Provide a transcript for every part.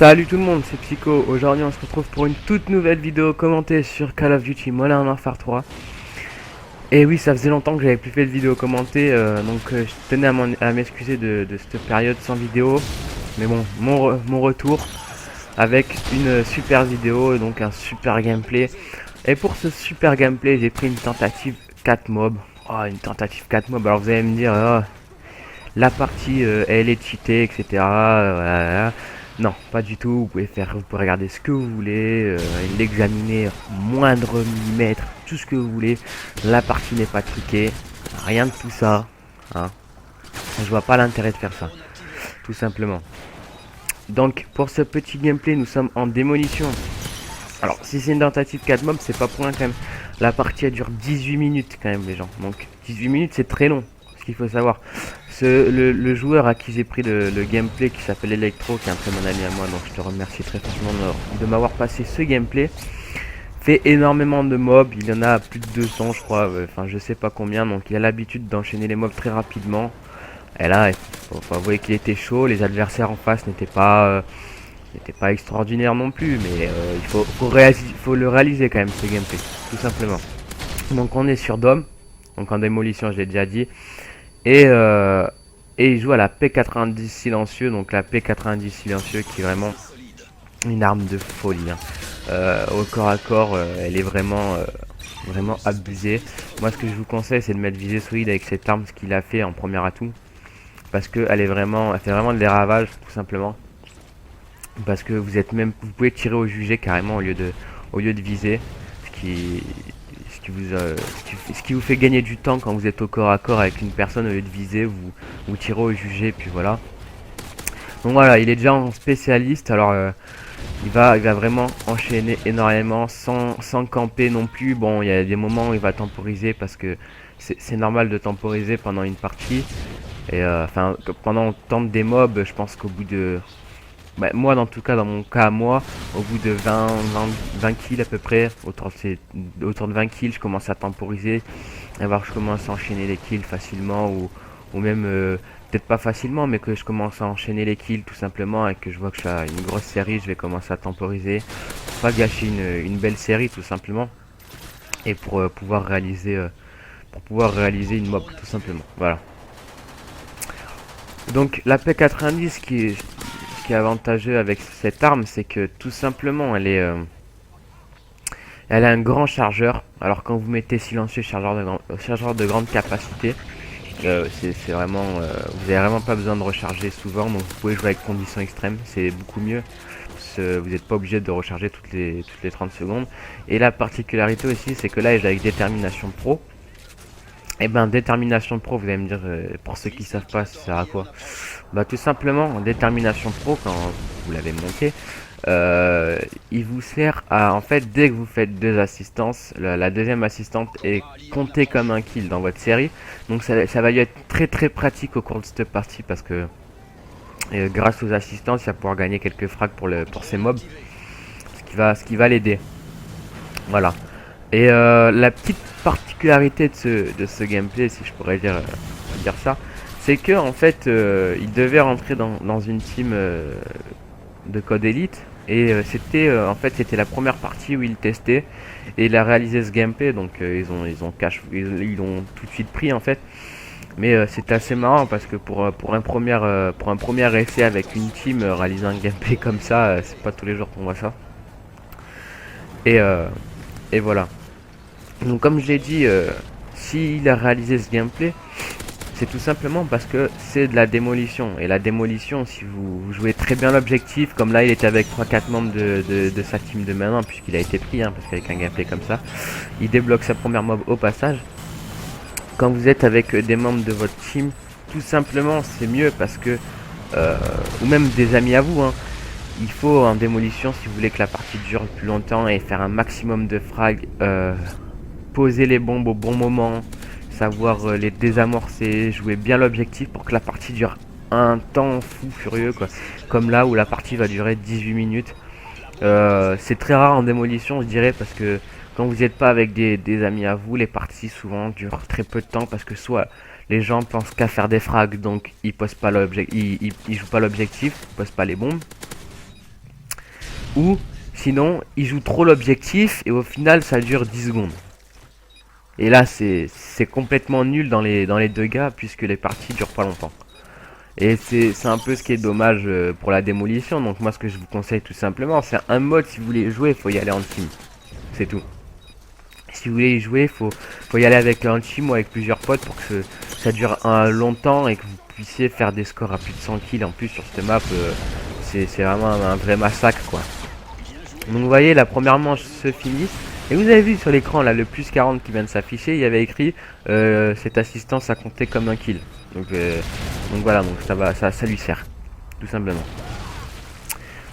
Salut tout le monde, c'est Psycho. Aujourd'hui on se retrouve pour une toute nouvelle vidéo commentée sur Call of Duty Modern Warfare 3. Et oui, ça faisait longtemps que j'avais plus fait de vidéo commentée, je tenais à m'excuser de cette période sans vidéo. Mais bon, mon retour avec une super vidéo, donc un super gameplay. Et pour ce super gameplay, j'ai pris une tentative 4 mobs. Oh, une tentative 4 mobs, alors vous allez me dire, oh, la partie elle est cheatée, etc. Voilà. Non, pas du tout. Vous pouvez regarder ce que vous voulez, l'examiner moindre millimètre, tout ce que vous voulez. La partie n'est pas truquée, rien de tout ça. Hein. Je vois pas l'intérêt de faire ça, tout simplement. Donc pour ce petit gameplay, nous sommes en démolition. Alors si c'est une tentative 4 mobs, c'est pas pour rien quand même. La partie elle dure 18 minutes quand même les gens. Donc 18 minutes c'est très long, ce qu'il faut savoir. Le joueur à qui j'ai pris le gameplay qui s'appelle Electro, qui est un très bon ami à moi, donc je te remercie très franchement de m'avoir passé ce gameplay. Fait énormément de mobs, il y en a plus de 200 je crois, enfin je sais pas combien, donc il a l'habitude d'enchaîner les mobs très rapidement. Et là, il faut avouer qu'il était chaud, les adversaires en face n'étaient pas extraordinaires non plus, mais faut le réaliser quand même ce gameplay, tout simplement. Donc on est sur Dom, donc en démolition je l'ai déjà dit. Et, euh, et il joue à la P90 silencieux, donc la P90 silencieux qui est vraiment une arme de folie. Hein. Au corps à corps, elle est vraiment abusée. Moi, ce que je vous conseille, c'est de mettre visée solide avec cette arme, ce qu'il a fait en premier atout, parce que elle fait vraiment des ravages, tout simplement. Parce que vous pouvez tirer au jugé carrément au lieu de viser, ce qui, ce qui vous fait gagner du temps quand vous êtes au corps à corps avec une personne. Au lieu de viser, vous tirez au jugé, puis voilà. Donc voilà, il est déjà en spécialiste, alors il va vraiment enchaîner énormément sans camper non plus. Bon, il y a des moments où il va temporiser parce que c'est normal de temporiser pendant une partie. Et pendant on tente des mobs, je pense qu'au bout de... moi, en tout cas, dans mon cas, moi, au bout de 20 kills à peu près, autour de 20 kills, je commence à temporiser. Et voir que je commence à enchaîner les kills facilement, ou même, peut-être pas facilement, mais que je commence à enchaîner les kills tout simplement, et que je vois que je suis une grosse série, je vais commencer à temporiser. Pour pas gâcher une belle série tout simplement. Et pour pouvoir réaliser une mob tout simplement. Voilà. Donc la P90 ce qui est avantageux avec cette arme, c'est que tout simplement elle a un grand chargeur. Alors quand vous mettez silencieux chargeur de grande capacité, c'est vraiment, vous avez vraiment pas besoin de recharger souvent, donc vous pouvez jouer avec conditions extrêmes, c'est beaucoup mieux. Vous n'êtes pas obligé de recharger toutes les 30 secondes. Et la particularité aussi, c'est que là, j'ai avec détermination pro. Et ben détermination pro, vous allez me dire, pour ceux qui savent pas, ça sert à quoi? Bah tout simplement, en détermination pro, quand vous l'avez monté, il vous sert à, en fait, dès que vous faites deux assistances, la deuxième assistante est comptée comme un kill dans votre série. Donc ça va lui être très pratique au cours de cette partie, parce que grâce aux assistances, il va pouvoir gagner quelques frags pour ses mobs, ce qui va l'aider. Voilà. Et la petite particularité de ce gameplay, si je pourrais dire ça, c'est que en fait, il devait rentrer dans une team de Code Elite, et c'était la première partie où il testait, et il a réalisé ce gameplay, donc ils l'ont tout de suite pris en fait. Mais c'est assez marrant parce que pour un premier essai avec une team, réaliser un gameplay comme ça, c'est pas tous les jours qu'on voit ça. Et, euh, et voilà. Donc comme je l'ai dit, s'il a réalisé ce gameplay, c'est tout simplement parce que c'est de la démolition. Et la démolition, si vous jouez très bien l'objectif, comme là il était avec 3-4 membres de sa team de maintenant, puisqu'il a été pris, hein, parce qu'avec un gameplay comme ça, il débloque sa première mob au passage. Quand vous êtes avec des membres de votre team, tout simplement c'est mieux parce que, ou même des amis à vous, hein, il faut en démolition, si vous voulez que la partie dure plus longtemps et faire un maximum de frags, poser les bombes au bon moment, savoir les désamorcer, jouer bien l'objectif pour que la partie dure un temps fou furieux, quoi. Comme là où la partie va durer 18 minutes. C'est très rare en démolition, je dirais, parce que quand vous n'êtes pas avec des amis à vous, les parties souvent durent très peu de temps, parce que soit les gens pensent qu'à faire des frags, donc ils posent pas ils jouent pas l'objectif, ils posent pas les bombes. Ou sinon, ils jouent trop l'objectif et au final ça dure 10 secondes. Et là, c'est complètement nul dans les deux cas puisque les parties durent pas longtemps. Et c'est un peu ce qui est dommage pour la démolition. Donc moi, ce que je vous conseille tout simplement, c'est un mode, si vous voulez jouer, il faut y aller en team. C'est tout. Si vous voulez y jouer, faut y aller avec un team ou avec plusieurs potes pour que ça dure longtemps et que vous puissiez faire des scores à plus de 100 kills. En plus, sur cette map, c'est vraiment un vrai massacre, quoi. Donc vous voyez, la première manche se finit. Et vous avez vu sur l'écran, là, le plus 40 qui vient de s'afficher, il y avait écrit cette assistance a compté comme un kill. Donc voilà, donc ça lui sert, tout simplement.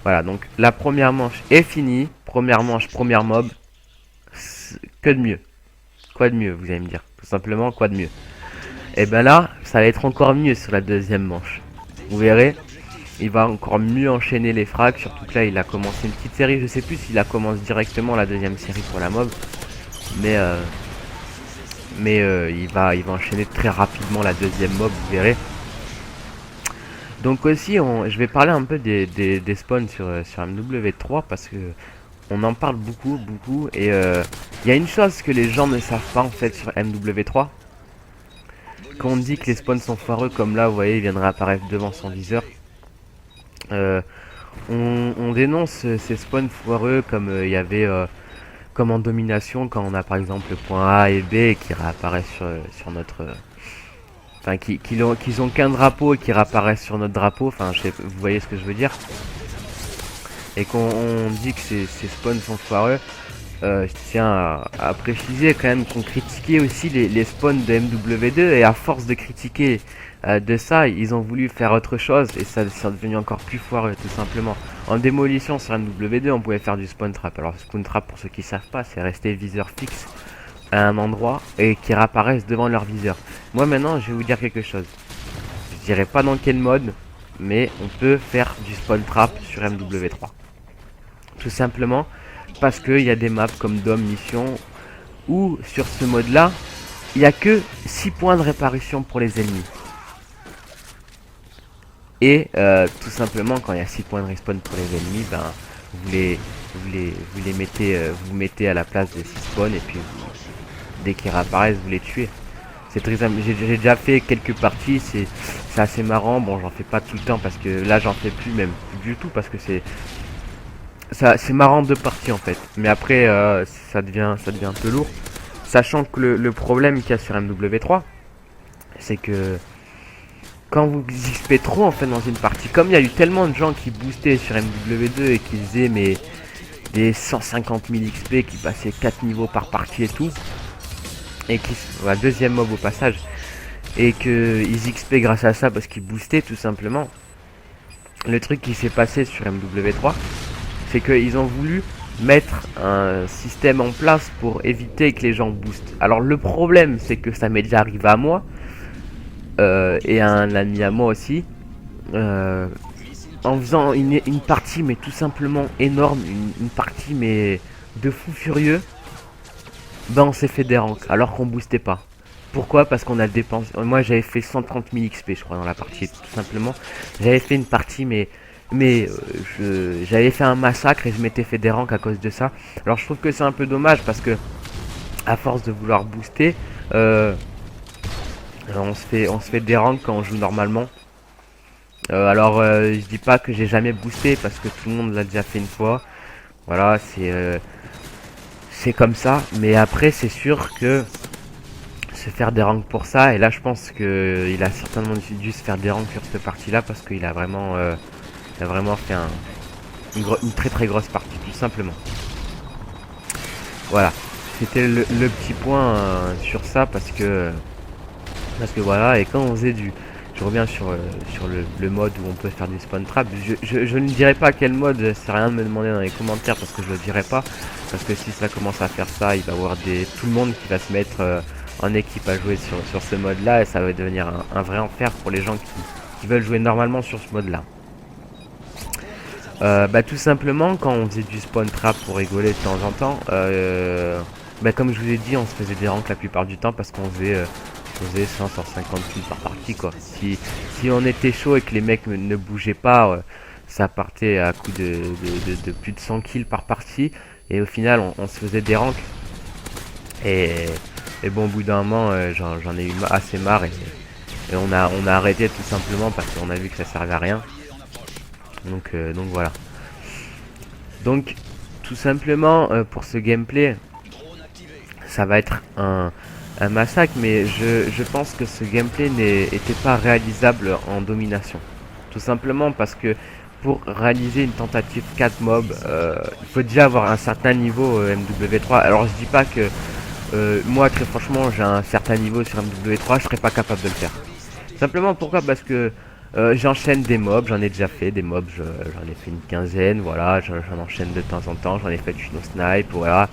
Voilà, donc la première manche est finie. Première manche, première mob. Que de mieux? Quoi de mieux, vous allez me dire? Tout simplement, quoi de mieux? Et ben là, ça va être encore mieux sur la deuxième manche. Vous verrez, il va encore mieux enchaîner les frags. Surtout que là, il a commencé une petite série. Je sais plus s'il a commencé directement la deuxième série pour la mob. Mais il va enchaîner très rapidement la deuxième mob, vous verrez. Donc aussi, je vais parler un peu des spawns sur MW3 parce que on en parle beaucoup. Et il y a une chose que les gens ne savent pas en fait sur MW3. Quand on dit que les spawns sont foireux, comme là, vous voyez, il viendra apparaître devant son viseur. On dénonce ces spawns foireux comme il y avait comme en domination quand on a par exemple le point A et B qui réapparaissent sur notre... Enfin, qu'ils ont qu'un drapeau et qui réapparaissent sur notre drapeau. Enfin, vous voyez ce que je veux dire. Et qu'on dit que ces spawns sont foireux. Je tiens à préciser quand même qu'on critiquait aussi les spawns de MW2. Et à force de critiquer de ça, ils ont voulu faire autre chose. Et ça c'est devenu encore plus foireux, tout simplement. En démolition sur MW2, on pouvait faire du spawn trap. Alors, spawn trap, pour ceux qui savent pas, c'est rester viseur fixe à un endroit et qui réapparaissent devant leur viseur. Moi maintenant je vais vous dire quelque chose. Je dirais pas dans quel mode, mais on peut faire du spawn trap sur MW3. Tout simplement parce qu'il y a des maps comme Dome Mission où sur ce mode là, il n'y a que 6 points de réparation pour les ennemis. Et tout simplement quand il y a 6 points de respawn pour les ennemis, ben vous les mettez, vous mettez à la place des 6 spawns et puis dès qu'ils réapparaissent, vous les tuez. C'est très j'ai déjà fait quelques parties, c'est assez marrant. Bon, j'en fais pas tout le temps parce que là j'en fais plus même plus du tout parce que c'est marrant de parties en fait. Mais après ça devient un peu lourd, sachant que le problème qu'il y a sur MW3, c'est que quand vous XP trop en fait dans une partie, comme il y a eu tellement de gens qui boostaient sur MW2 et qui faisaient des 150 000 XP qui passaient 4 niveaux par partie et tout, et qui la deuxième mob au passage, et que ils XP grâce à ça parce qu'ils boostaient tout simplement. Le truc qui s'est passé sur MW3, c'est qu'ils ont voulu mettre un système en place pour éviter que les gens boostent. Alors le problème, c'est que ça m'est déjà arrivé à moi et à un ami à moi aussi, en faisant une partie mais tout simplement énorme, une partie mais de fou furieux. Ben on s'est fait des ranks alors qu'on boostait pas. Pourquoi? Parce qu'on a dépensé. Moi j'avais fait 130 000 XP je crois dans la partie, tout simplement. J'avais fait une partie mais j'avais fait un massacre et je m'étais fait des ranks à cause de ça. Alors je trouve que c'est un peu dommage parce que à force de vouloir booster, on se fait des ranks quand on joue normalement. Je dis pas que j'ai jamais boosté parce que tout le monde l'a déjà fait une fois. Voilà, c'est comme ça. Mais après c'est sûr que se faire des ranks pour ça, et là je pense que il a certainement dû se faire des ranks sur cette partie là parce qu'il a vraiment fait une très grosse partie tout simplement. Voilà, c'était le petit point sur ça parce que voilà. Et quand on faisait je reviens sur le mode où on peut faire du spawn trap. Je ne dirais pas quel mode, c'est rien de me demander dans les commentaires parce que je le dirai pas. Parce que si ça commence à faire ça, il va y avoir tout le monde qui va se mettre en équipe à jouer sur ce mode là. Et ça va devenir un vrai enfer pour les gens qui veulent jouer normalement sur ce mode là. Tout simplement quand on faisait du spawn trap pour rigoler de temps en temps, comme je vous ai dit, on se faisait des ranks la plupart du temps parce qu'on faisait 100-150 kills par partie quoi. Si on était chaud et que les mecs ne bougeaient pas, ça partait à coup de plus de 100 kills par partie. Et au final, on se faisait des ranks. Et, et bon, au bout d'un moment, j'en ai eu assez marre. Et on a arrêté tout simplement parce qu'on a vu que ça servait à rien. Donc voilà. Donc, tout simplement, pour ce gameplay, ça va être un massacre. Mais je pense que ce gameplay n'était pas réalisable en domination. Tout simplement parce que pour réaliser une tentative 4 mobs, il faut déjà avoir un certain niveau MW3. Alors je dis pas que moi très franchement j'ai un certain niveau sur MW3, je serais pas capable de le faire. Simplement pourquoi? Parce que j'enchaîne des mobs, j'en ai déjà fait des mobs, j'en ai fait une quinzaine, voilà, j'en enchaîne de temps en temps, j'en ai fait une au snipe, voilà.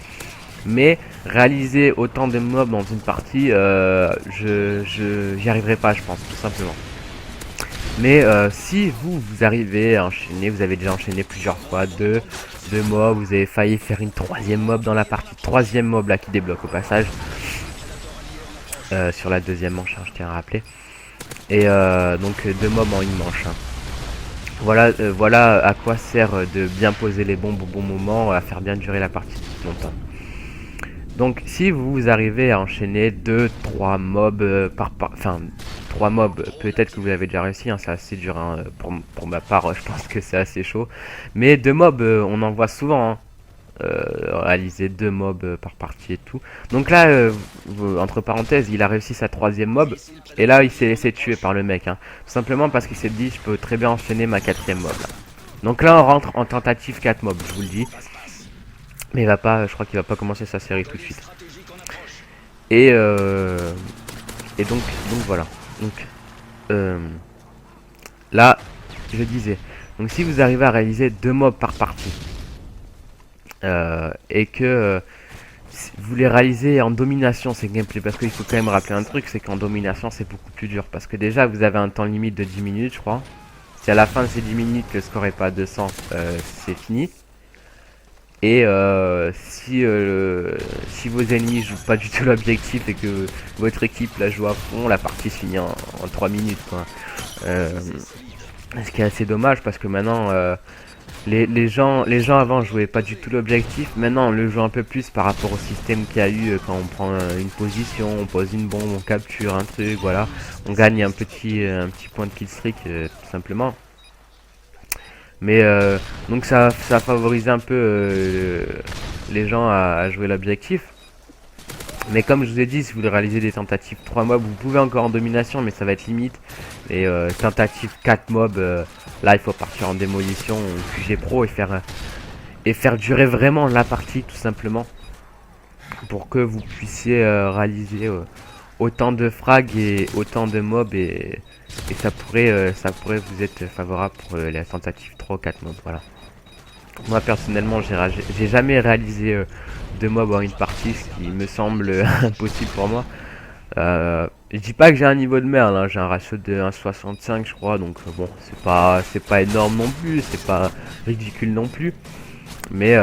Mais réaliser autant de mobs dans une partie, j'y arriverai pas je pense, tout simplement. Mais si vous arrivez à enchaîner, vous avez déjà enchaîné plusieurs fois deux mobs, vous avez failli faire une troisième mob dans la partie, troisième mob là qui débloque au passage sur la deuxième manche, hein, je tiens à rappeler. Et donc deux mobs en une manche. Hein. Voilà, voilà à quoi sert de bien poser les bombes au bon moment, à faire bien durer la partie longtemps. Donc si vous arrivez à enchaîner 2-3 mobs enfin 3 mobs, peut-être que vous avez déjà réussi, hein, c'est assez dur hein, pour ma part, je pense que c'est assez chaud. Mais 2 mobs, on en voit souvent, hein, réaliser 2 mobs par partie et tout. Donc là, entre parenthèses, il a réussi sa troisième mob, et là il s'est laissé tuer par le mec, hein, tout simplement parce qu'il s'est dit je peux très bien enchaîner ma quatrième mob là. Donc là on rentre en tentative 4 mobs, je vous le dis. Mais il va pas, je crois qu'il va pas commencer sa série tout de suite. Et, donc voilà. Donc là, je disais. Donc si vous arrivez à réaliser 2 mobs par partie et que vous les réalisez en domination ces gameplays, parce qu'il faut quand même rappeler un truc, c'est qu'en domination c'est beaucoup plus dur. Parce que déjà vous avez un temps limite de 10 minutes, je crois. Si à la fin de ces 10 minutes que le score est pas à 200, c'est fini. Et si vos ennemis jouent pas du tout l'objectif et que votre équipe la joue à fond, la partie se finit en 3 minutes quoi. Ce qui est assez dommage parce que maintenant les gens avant jouaient pas du tout l'objectif. Maintenant on le joue un peu plus par rapport au système qu'il y a eu quand on prend une position, on pose une bombe, on capture un truc, voilà. On gagne un petit point de kill streak tout simplement. Mais donc ça favorise un peu les gens à jouer l'objectif. Mais comme je vous ai dit, si vous voulez réaliser des tentatives 3 mobs, vous pouvez encore en domination, mais ça va être limite. Et tentatives 4 mobs, là il faut partir en démolition ou QG pro et faire durer vraiment la partie tout simplement. Pour que vous puissiez réaliser autant de frags et autant de mobs et ça pourrait vous être favorable pour les tentatives 3 ou 4 mobs, voilà. Moi personnellement j'ai jamais réalisé 2 mobs en une partie, ce qui me semble impossible pour moi. Je dis pas que j'ai un niveau de merde, hein, j'ai un ratio de 1,65 je crois, donc bon c'est pas énorme non plus, c'est pas ridicule non plus. Mais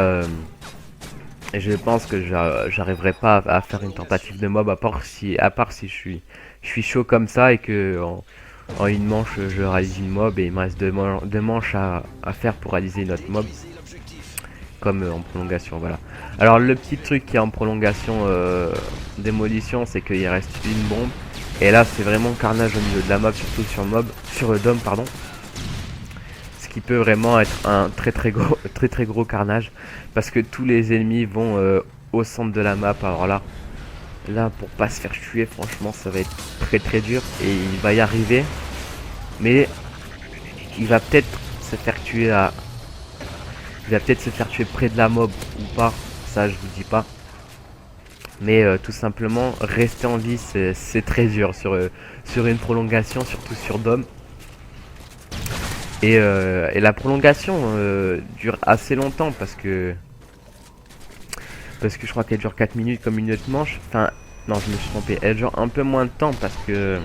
je pense que j'arriverai pas à faire une tentative de mob à part si je suis chaud comme ça et que en une manche je réalise une mob et il me reste deux manches à faire pour réaliser une autre mob comme en prolongation, voilà. Alors le petit truc qui est en prolongation démolition, c'est qu'il reste une bombe et là c'est vraiment carnage au milieu de la mob, surtout sur le dôme pardon, ce qui peut vraiment être un très gros carnage parce que tous les ennemis vont au centre de la map. Alors là pour pas se faire tuer, franchement ça va être très dur et il va y arriver, mais il va peut-être se faire tuer près de la mob ou pas, ça je vous dis pas. Mais tout simplement rester en vie c'est très dur sur une prolongation, surtout sur Dom. Et la prolongation dure assez longtemps parce que je crois qu'elle dure 4 minutes comme une autre manche. Enfin non, je me suis trompé, elle dure un peu moins de temps parce que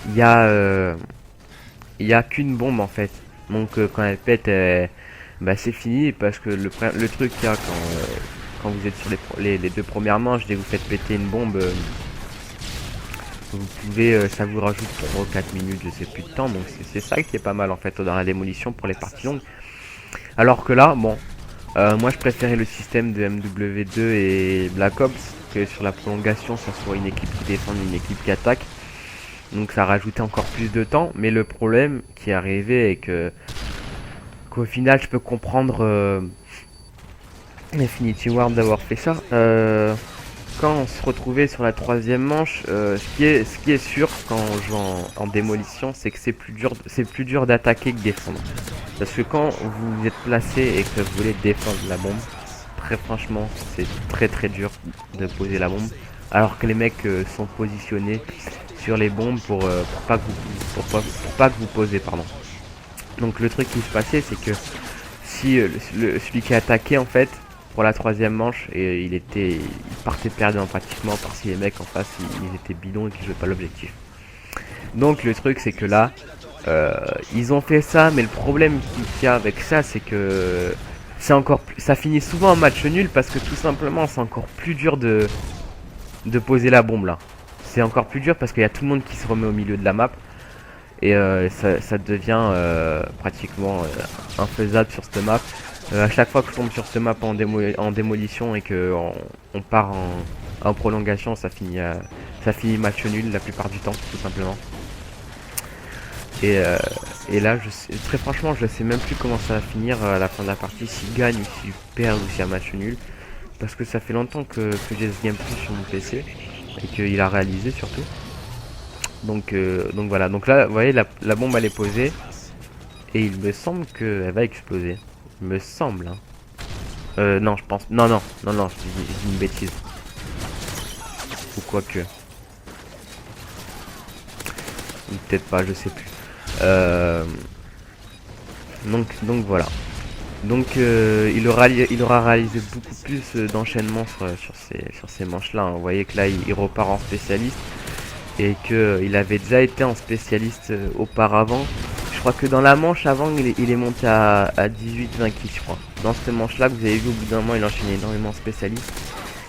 il y a qu'une bombe en fait. Donc quand elle pète bah c'est fini parce que le truc qu'il y a quand vous êtes sur les deux premières manches, dès que vous faites péter une bombe Vous pouvez, ça vous rajoute 3 ou 4 minutes, je sais plus de temps, donc c'est ça qui est pas mal en fait dans la démolition pour les parties longues. Alors que là, bon, moi je préférais le système de MW2 et Black Ops, que sur la prolongation ça soit une équipe qui défend, une équipe qui attaque. Donc ça rajoutait encore plus de temps, mais le problème qui est arrivé est que qu'au final je peux comprendre Infinity Ward d'avoir fait ça. Quand on se retrouvait sur la troisième manche, ce qui est sûr quand on joue en démolition, c'est que c'est plus dur d'attaquer que défendre. Parce que quand vous êtes placé et que vous voulez défendre la bombe, très franchement, c'est très dur de poser la bombe. Alors que les mecs sont positionnés sur les bombes pour pas que vous posez, pardon. Donc le truc qui se passait, c'est que si celui qui attaquait en fait pour la troisième manche, et il partait perdant pratiquement par si les mecs en face ils étaient bidons et qu'ils jouaient pas l'objectif. Donc le truc c'est que là ils ont fait ça, mais le problème qu'il y a avec ça, c'est que ça finit souvent en match nul parce que tout simplement c'est encore plus dur de poser la bombe là. C'est encore plus dur parce qu'il y a tout le monde qui se remet au milieu de la map. Et ça devient pratiquement infaisable sur cette map. À chaque fois que je tombe sur cette map en démolition et que on part en prolongation, ça finit match nul la plupart du temps, tout simplement. Et là, très franchement, je sais même plus comment ça va finir à la fin de la partie, s'il gagne ou s'il perd ou s'il y a match nul. Parce que ça fait longtemps que j'ai ce gameplay sur mon PC et qu'il a réalisé surtout. Donc voilà, donc là vous voyez la bombe elle est posée et il me semble qu'elle va exploser. Il me semble hein. Non je pense. Non je dis une bêtise. Ou quoi que. Ou peut-être pas, je sais plus. Donc voilà. Donc il aura réalisé beaucoup plus d'enchaînements sur ces manches là. Hein. Vous voyez que là il repart en spécialiste. Et qu'il avait déjà été en spécialiste auparavant. Je crois que dans la manche avant, il est monté à 18-20 kills, je crois. Dans cette manche-là, que vous avez vu, au bout d'un moment, il enchaînait énormément en spécialiste.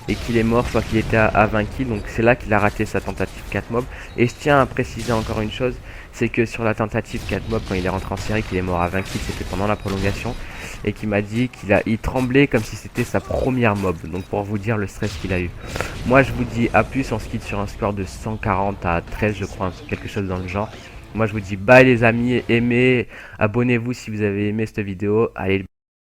Et qu'il est mort, soit qu'il était à 20 kills. Donc c'est là qu'il a raté sa tentative 4 mobs. Et je tiens à préciser encore une chose, c'est que sur la tentative 4 mobs, quand il est rentré en série, qu'il est mort à 20 kills, c'était pendant la prolongation. Et qu'il m'a dit qu'il tremblait comme si c'était sa première mob. Donc pour vous dire le stress qu'il a eu. Moi je vous dis à plus, on se quitte sur un score de 140 à 13 je crois, quelque chose dans le genre. Moi je vous dis bye les amis, aimez, abonnez-vous si vous avez aimé cette vidéo. Allez.